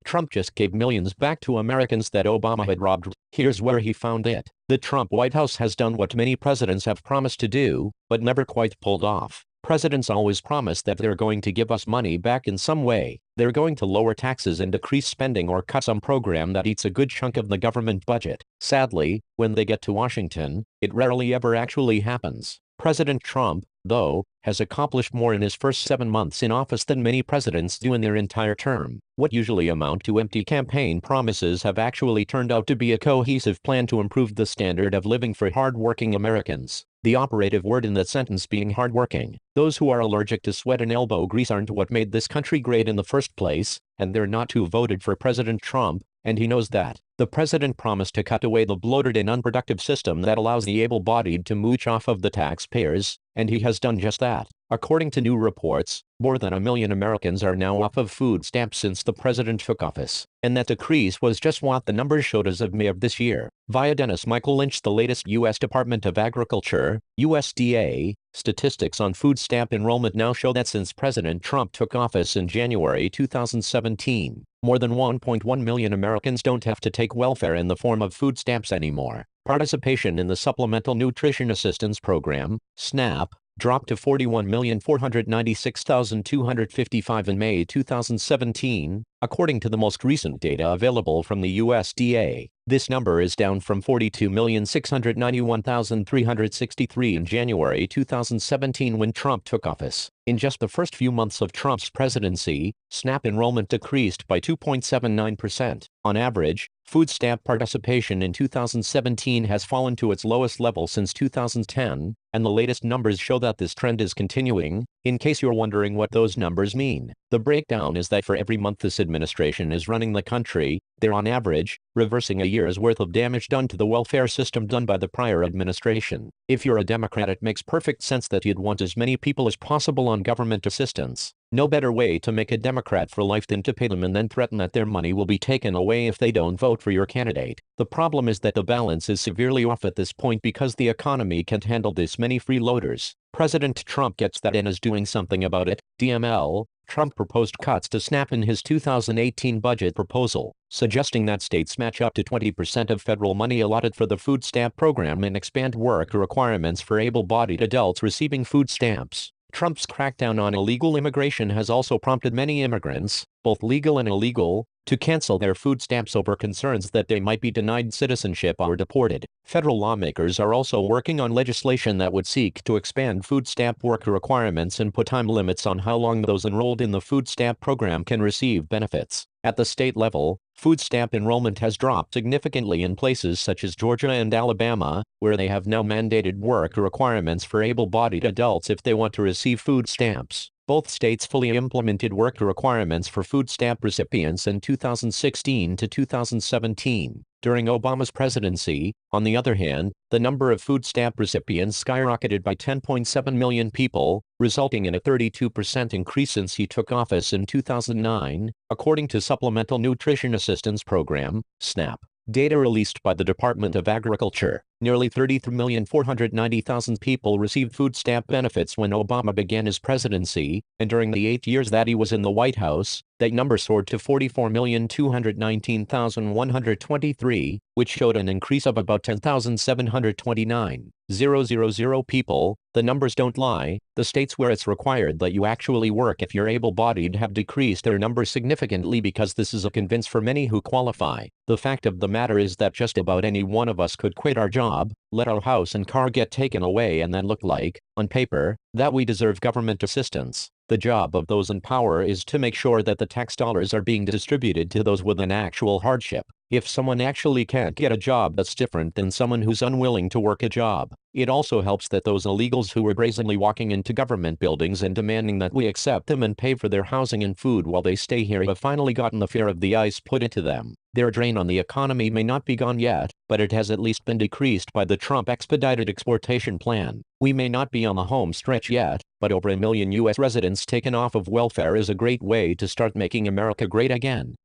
Trump just gave millions back to Americans that Obama had robbed. Here's where he found it. The Trump White House has done what many presidents have promised to do, but never quite pulled off. Presidents always promise that they're going to give us money back in some way. They're going to lower taxes and decrease spending or cut some program that eats a good chunk of the government budget. Sadly, when they get to Washington, it rarely ever actually happens. President Trump, though, has accomplished more in his first 7 months in office than many presidents do in their entire term. What usually amount to empty campaign promises have actually turned out to be a cohesive plan to improve the standard of living for hard-working Americans. The operative word in that sentence being hardworking. Those who are allergic to sweat and elbow grease aren't what made this country great in the first place, and they're not who voted for President Trump, and he knows that. The president promised to cut away the bloated and unproductive system that allows the able-bodied to mooch off of the taxpayers, and he has done just that. According to new reports, more than 1 million Americans are now off of food stamps since the president took office, and that decrease was just what the numbers showed as of May of this year. Via Dennis Michael Lynch, the latest U.S. Department of Agriculture, USDA, statistics on food stamp enrollment now show that since President Trump took office in January 2017, more than 1.1 million Americans don't have to take welfare in the form of food stamps anymore. Participation in the Supplemental Nutrition Assistance Program, SNAP, dropped to 41,496,255 in May 2017, according to the most recent data available from the USDA. This number is down from 42,691,363 in January 2017 when Trump took office. In just the first few months of Trump's presidency, SNAP enrollment decreased by 2.79%. On average, food stamp participation in 2017 has fallen to its lowest level since 2010, and the latest numbers show that this trend is continuing. In case you're wondering what those numbers mean, the breakdown is that for every month this administration is running the country, they're on average reversing a year's worth of damage done to the welfare system done by the prior administration. If you're a Democrat, it makes perfect sense that you'd want as many people as possible on government assistance. No better way to make a Democrat for life than to pay them and then threaten that their money will be taken away if they don't vote for your candidate. The problem is that the balance is severely off at this point because the economy can't handle this many freeloaders. President Trump gets that and is doing something about it. DML, Trump proposed cuts to SNAP in his 2018 budget proposal, suggesting that states match up to 20% of federal money allotted for the food stamp program and expand work requirements for able-bodied adults receiving food stamps. Trump's crackdown on illegal immigration has also prompted many immigrants, both legal and illegal, to cancel their food stamps over concerns that they might be denied citizenship or deported. Federal lawmakers are also working on legislation that would seek to expand food stamp work requirements and put time limits on how long those enrolled in the food stamp program can receive benefits. At the state level, food stamp enrollment has dropped significantly in places such as Georgia and Alabama, where they have now mandated work requirements for able-bodied adults if they want to receive food stamps. Both states fully implemented work requirements for food stamp recipients in 2016 to 2017. During Obama's presidency, on the other hand, the number of food stamp recipients skyrocketed by 10.7 million people, resulting in a 32% increase since he took office in 2009, according to Supplemental Nutrition Assistance Program, SNAP. Data released by the Department of Agriculture, nearly 33,490,000 people received food stamp benefits when Obama began his presidency, and during the 8 years that he was in the White House, that number soared to 44,219,123, which showed an increase of about 10,729,000 people. The numbers don't lie. The states where it's required that you actually work if you're able-bodied have decreased their numbers significantly because this is a convince for many who qualify. The fact of the matter is that just about any one of us could quit our job, let our house and car get taken away and then look like, on paper, that we deserve government assistance. The job of those in power is to make sure that the tax dollars are being distributed to those with an actual hardship. If someone actually can't get a job, that's different than someone who's unwilling to work a job. It also helps that those illegals who are brazenly walking into government buildings and demanding that we accept them and pay for their housing and food while they stay here have finally gotten the fear of the ice put into them. Their drain on the economy may not be gone yet, but it has at least been decreased by the Trump expedited exportation plan. We may not be on the home stretch yet, but over 1 million U.S. residents taken off of welfare is a great way to start making America great again.